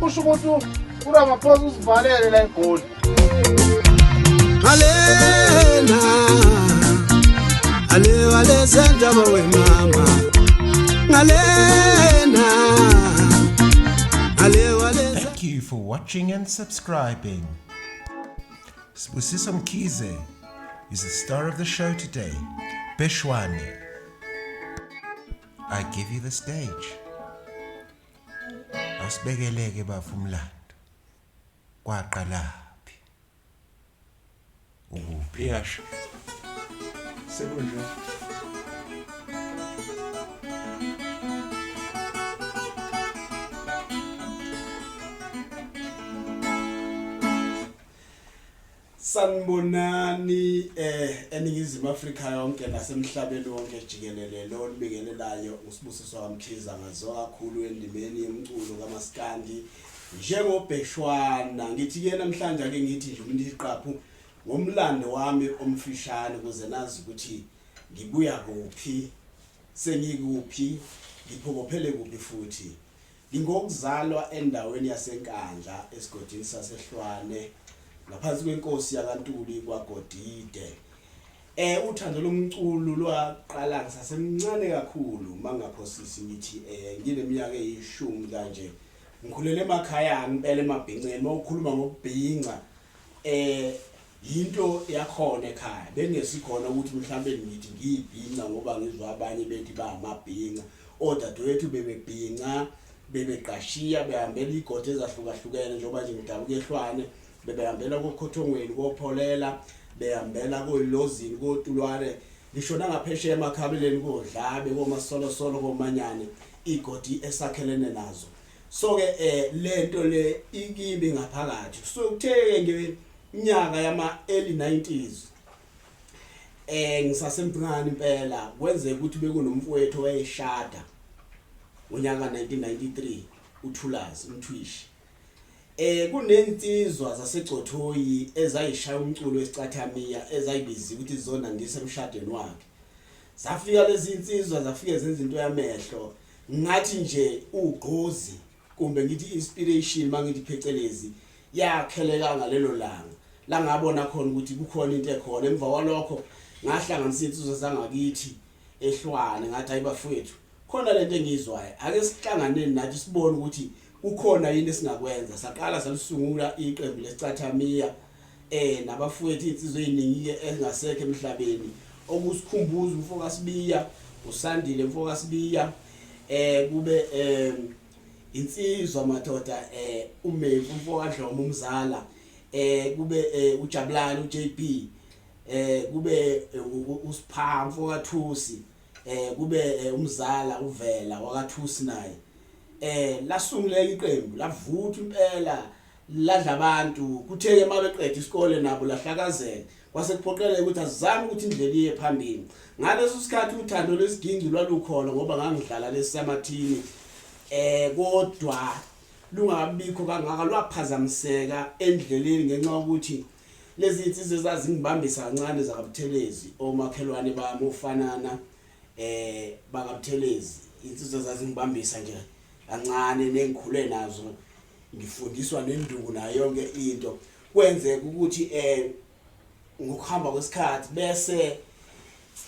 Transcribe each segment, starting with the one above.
kusho ukuthi uRamaphosa usivalele la eGoli. Ale sendaba wemama ngalena. Thank you for watching and subscribing. Sibusiso Mkhize is the star of the show today. Beshwane, I give you the stage. Awusibekeleke bafumlando. Kwaqalaphi? Ukuphi? Yasho. Sekunje. Sanibonani eningizimu Afrika yonke nasemhlabeni wonke jikelele lo nibikelelayo uSibusiso kaMkhize ngazo kakhulu endimeni yemculo kaMaskandi njengobheshwana. Ngithi ke namhlanje ake ngithi nje umuntu iqaphu ngomlando wami omfishane ukuze nazi ukuthi ngibuya kuphi, sengikuphi, ngiphokophele kuphi futhi. Ngingokuzalwa endaweni yaseNkandla esigodini saseHlwane ngaphansi kwenkosi yakaNtuli kwaGodide. Uthando lomculo lwaqala ngisasemncane kakhulu mangaphosisi ngithi ngineminyaka eyishumi kanje. Ngikhulele emakhaya ngempela emabhinceni mawukhuluma ngokubhinca into yakhona ekhaya bengesikhona ukuthi mhlambe ngithi ngiyibhinca ngoba ngizwa abanye bethi bamabhinca. Odadewethu bebebhinca bebeqashiya behambela igodo ezahlukahlukene njengoba nje ngidabuka eHlwane bebehambela koKhothongweni kopholela behambela koIlozini koTulwane ngisho nangaphesheya emakhabeleni kodlabe koMasolosolo komanyane igodi esakhelene nazo. So ke lento le ikimbi ngaphakathi so kutheke ngeminyaka yama early 90s ngisasemncane impela kwenzeka ukuthi bekunomfowethu wayeshada ngonyaka 1993 uThulazi uMthwishi. Kunensizwa zaseGcothoyi ezayishaya umculo wesicathamiya ezayibiza ukuthi zona ndisemshadweni wakhe. Zafika lezi insizwa zafike zenza into yamehlo ngathi nje ugqozi kumbe ngithi inspiration mangithi phecelezi yakheleka ngalelo langa la ngabona khona ukuthi kukhona into ekhona. Emva kwalokho ngahlanganisa insizwa zangakithi eHlwane ngathi ayibafowethu khona lento engizwayo ake sihlanganeni nathi sibone ukuthi ukhona yini esingakwenza. Saqala salisungula iqembu lesicathamiya nabafowethu insizwe eziningi engasekho emhlabeni okusikhumbuza umfokasibiya uSandile mfokasibiya kube insizwa madoda uMefu mfokadlomo umzala kube uJabulani uJP kube uSipha mfokathusi kube umzala uvela wakathusi naye. Lasungula iqembu lavutha impela ladla abantu kutheke mabeqeda isikole nabo lahlakazela kwase kuphoqeleka ukuthi azizame ukuthi indlela iye phambili. Ngaleso sikhathi uthando lesiginci lwalukhona ngoba ngangidlala lesamathini kodwa lungabikho kangaka lwaphazamiseka endleleni ngenxa ukuthi lezi insizwe zazingibambisa kancane zakabuthelezi omakhelwane bami ofanana bakabuthelezi insizwe zazingibambisa nje kancane nengikhule nazo ngifundiswa nenduku nayo yonke into kwenzeka ukuthi ngokuhamba kwesikhathi bese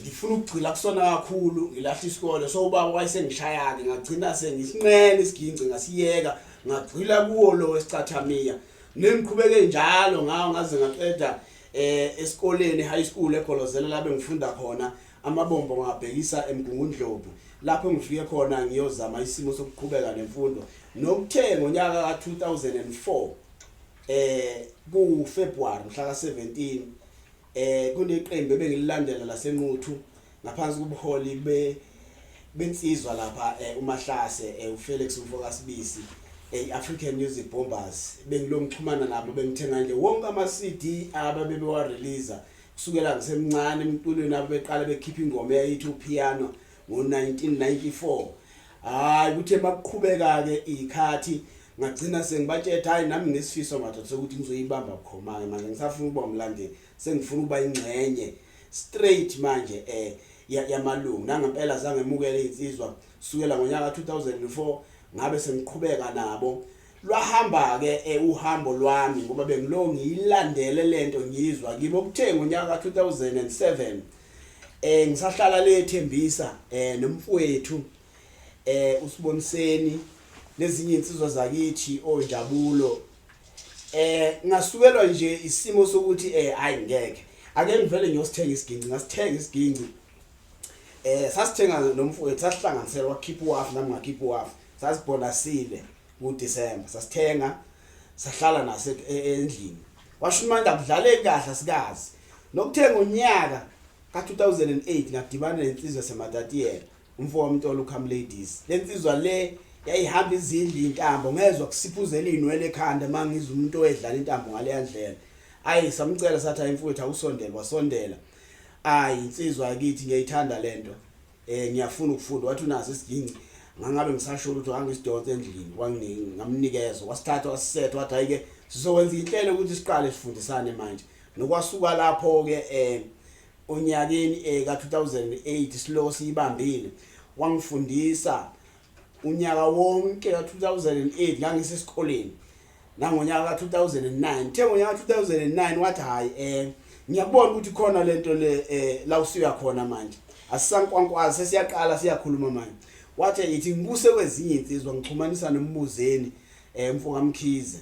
ngifuna ukugcila kusona kakhulu ngilahla isikole so ubaba wayesengishaya ke ngagcina sengisinqene isiginci ngasiyeka ngagcila kuwo lo wesicathamiya nengiqhubeke njalo ngawo ngaze ngaqeda esikoleni high school eGolozela lapho ngifunda khona amabombo ngabhekisa eMgungundlovu lapho ngifike khona ngiyozama isimo sokuqhubeka nemfundo nokuthe ngonyaka ka2004 ku February mhla ka17 kuneqembu ebengililandela laseNquthu ngaphansi kobuholi bensizwa lapha uMahlase uFelix Mfokasibisi African Music Bombers bengilomxhumana nabo bengithenga nje wonke ama CD ababewa release kusukela ngisemncane emculweni nabo beqala bekhipha ingoma eyithi uPiano ngo1994. Hayi kuthe maqhubeka ke ikhathi ngagcina sengibathethe hayi nami nesifiso madoda sokuthi ngizoyibamba bukhoma manje ngisafuna ukuba umlandeli sengifuna ukuba ingcenye straight manje yamalungu nangempela zange emukele insizwa kusukela ngonyaka 2004 ngabe sengiqhubeka nabo lwahamba ke uhambo lwami ngoba bengilo ngiyilandele lento ngizwa kibo kuthenga unyaka ka2007 ngisahlala le Thembisa nomfowethu uSiboniseni nezinye insizwa zakithi oNjabulo ngasukelwa nje isimo sokuthi hayi ngeke ake ngivele ngiyosithenga isiginci ngasithenga isiginci sasithenga nomfowethu sasihlanganisela wakhipha uwafu nami ngakhipha uwafu sasibonasile uDecember sasithenga sahlala nase endlini washumanda kudlaleke kahle sikazi nokuthenga unyaka ka2008 ngakudibana nensizwa seMatatiyela umfowethu uMtolo uCamladies lensizwa le yayihamba izindli intambo ngezwe kusiphuzela inwele ekhanda mangizwa umuntu oyedlala intambo ngale yandlela ayi samcela sathi ayimfowethu awusondela wasondela ayi insizwa yakithi ngiyayithanda lento ngiyafuna ukufunda wathi unazo isiginci ngangabe ngisasho ukuthi angisidonse endlini ngamnikeza wasithatha wasisetha wathi ayike sizokwenza inhlelo ukuthi siqale sifundisane manje nokwasuka lapho ke onyakeni ka2008 silo siyibambile wangifundisa unyaka wonke ka2008 ngangisesikoleni nangonyaka ka2009 the ngonyaka ka2009 wathi hayi ngiyabona ukuthi khona lento le la usiya khona manje asisankwankwazi sesiyaqala siyakhuluma manje wathi yithi ngibuse kwezinye insizwa ngixhumanisa noMbuzeni mfoka Mkhize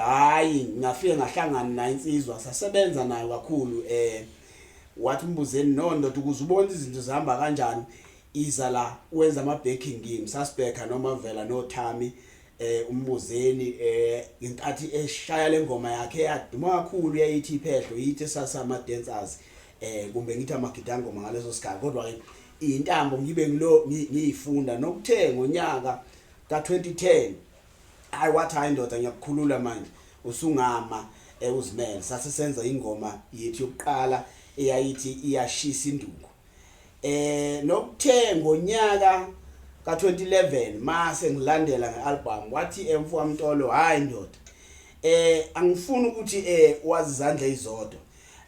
hayi ngafike ngahlangana nayo insizwa sasebenza nayo kakhulu wathi uMbuzeni nondoda ukuze ubone izinto zihamba kanjani iza la wenza ama baking game sasibheka noma vela noThami uMbuzeni inkathi eshaya lengoma yakhe yaduma kakhulu yayithi iphehlo yithi sasama dancers kumbe ngithi amagidangoma ngaleso sikhathi kodwa ke intambo ngibe ngilo ngiyifunda nokuthenga ngonyaka ka2010 hayi wathi hayi ndoda ngiyakukhulula manje usungama uzimele sasesenza ingoma yethu yokuqala eyayithi iyashisa induku nokuthenga ngonyaka ka2011 mase ngilandela ngealbum wathi mfowethu Mtolo hayi ndoda angifuni ukuthi wazi izandla izodwa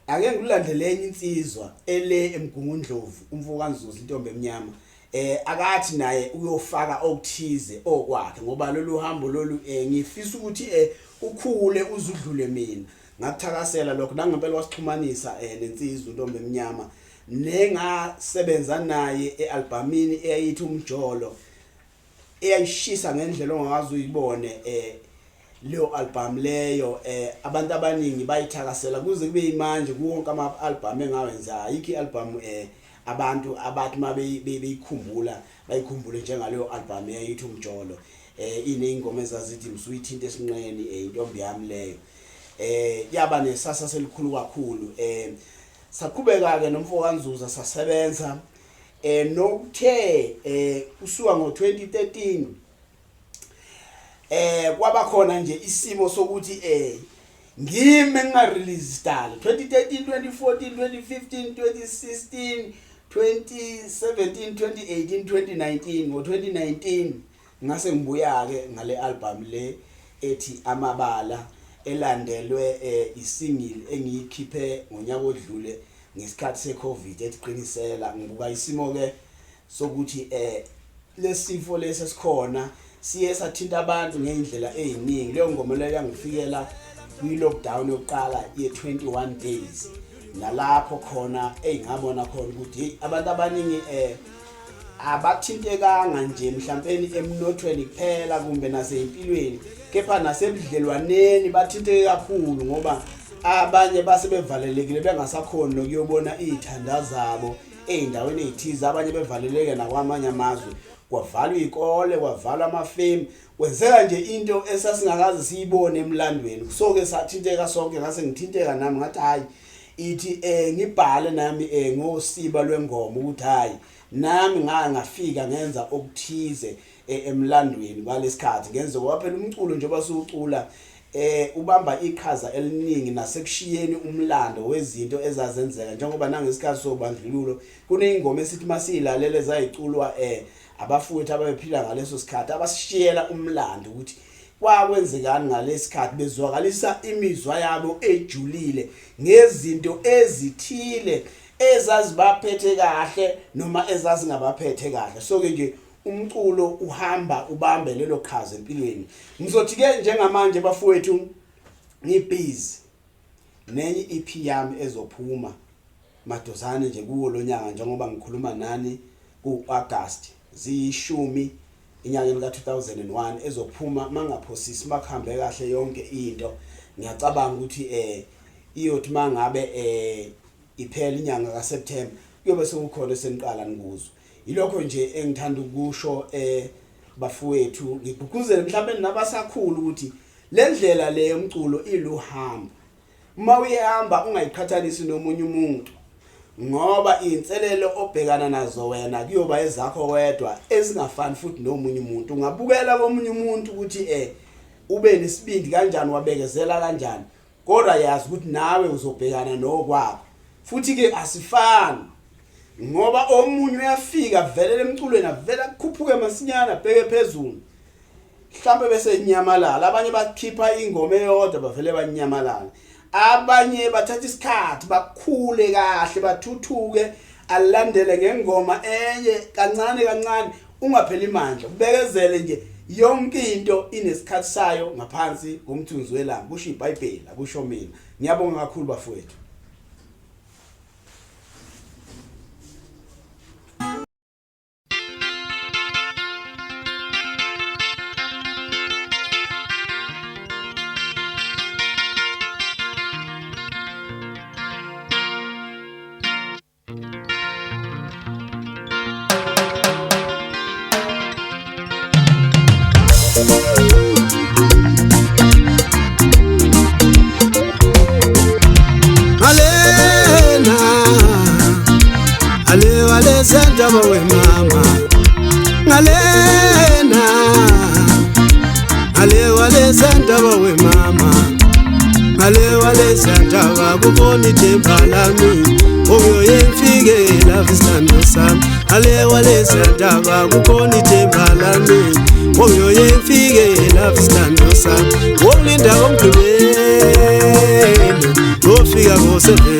ake ngilandele enye insizwa ele eMgungundlovu umfowethu kaNzuza intombi emnyama akathi naye uyofaka okuthize okwakhe ngoba lolu hambo lolu ngifisa ukuthi ukhule uzudlule mina ngakuthakasela lokho nangempela wasixhumanisa nensizwa intombi emnyama nengasebenza naye ealbumini eyayithi umjolo eyayishisa ngendlela ongakazi uyibone leyo album leyo abantu abaningi bayithakasela kuze kube imanje kuwonke ama album engawenza ayikho ialbum abantu abathi mabeyikhumbula bayikhumbule njengaleyo album eyayithi umjolo ineyingoma ezazithi msuyithinta esinqeni intombi yami leyo yaba nesasa selikhulu kakhulu saqhubeka ke nomfowethu kaNzuza sasebenza nokuthe usuka ngo2013 kwaba khona nje isimo sokuthi ngime nginga-release style 2013 2014 2015 2016 2017 2018 2019 ngo2019 ngase ngibuya ke ngale album le ethi Amabala elandelwe isingle engiyikhiphe ngonyaka odlule ngesikhathi seCovid eqinisela ngibuka isimo ke sokuthi lesifo lesesikhona siye sathinta abantu ngeindlela eziningi leyo ngoma leyo yangifikela kwi lockdown yokuqala ye21 days nalapho khona engabona khona ukuthi abantu abaningi abathintekanga nje mhlawumbe emnothweni kuphela kumbe nasempilweni kepha nasebudlelwaneni bathinteke kakhulu ngoba abanye basebevalelekile bengasakhona lokuyobona izithanda zabo eindaweni ezithize abanye bevaleleke nakwamanye amazwe kwavalwa izikole kwavalwa amafemu kwenzeka nje into esasingakazi siyibone emlandweni soke sathinteka sonke ngase ngithinteka nami ngathi hayi ithi ngibhale nami ngosiba lwengoma ukuthi hayi nami ngafika ngenza okuthize emlandweni kwalesikhathi ngenze ngoba phela umculo nje basucula ubamba iqhaza eliningi nasekushiyeni umlando wezinto ezazenzeka njengoba nangesikhathi sobandlululo kuneyingoma esithi masiyilalele zayiculwa abafowethu ababephila ngaleso sikhathi abasishiyela umlando ukuthi kwakwenzekani ngalesikhathi bezwakalisa imizwa yabo ejulile ngezinto ezithile ezazibaphethe kahle noma ezazingabaphethe kahle so ke nje umculo uhamba ubambe lelo khazi empilweni. Ngizothi ke njengamanje bafowethu ngibhizi nenye EP yami ezophuma madozane nje kuwo lonyaka njengoba ngikhuluma nani ku-August ziyishumi enyangeni ka-2001 ezophuma mangaphosisi makhambe kahle yonke into. Ngiyacabanga ukuthi iyothi mangabe iphela inyanga kaSeptember kuyobe sekukhona seniqala nikuzo. Ilokho nje engithanda ukusho bafowethu ngigqugquzele mhlawumbe nabasakhulu ukuthi le ndlela le yomculo iluhamba. Uma uyahamba ungayiqhathanisi nomunye umuntu ngoba inselelo obhekana nazo wena kuyoba ezakho wedwa ezingafani futhi nomunye umuntu. Ungabukela komunye umuntu ukuthi ube nesibindi kanjani wabekezela kanjani kodwa yazi ukuthi nawe uzobhekana nokwakho. Futhi ke asifani ngoba omunye uyafika velela emculweni avela kukhuphuke masinyana bheke phezulu mhlambe bese inyamalala. Abanye bakhipha ingoma eyodwa bavele banyamalala. Abanye bathatha isikhathi bakhule kahle bathuthuke alandele ngengoma enye kancane kancane ungapheli imandla ubekezele nje yonke into inesikhathi sayo ngaphansi komthunzi welanga kusho iBhayibheli akusho mina. Ngiyabonga kakhulu bafowethu. Wale sentaba we mama ngalena wale sentaba we mama wale sentaba kubona ithemba lami oyoyemfike la visando sami wale sentaba kubona ithemba lami oyoyemfike la visando sami wolinda komgqibelo ofika ngo7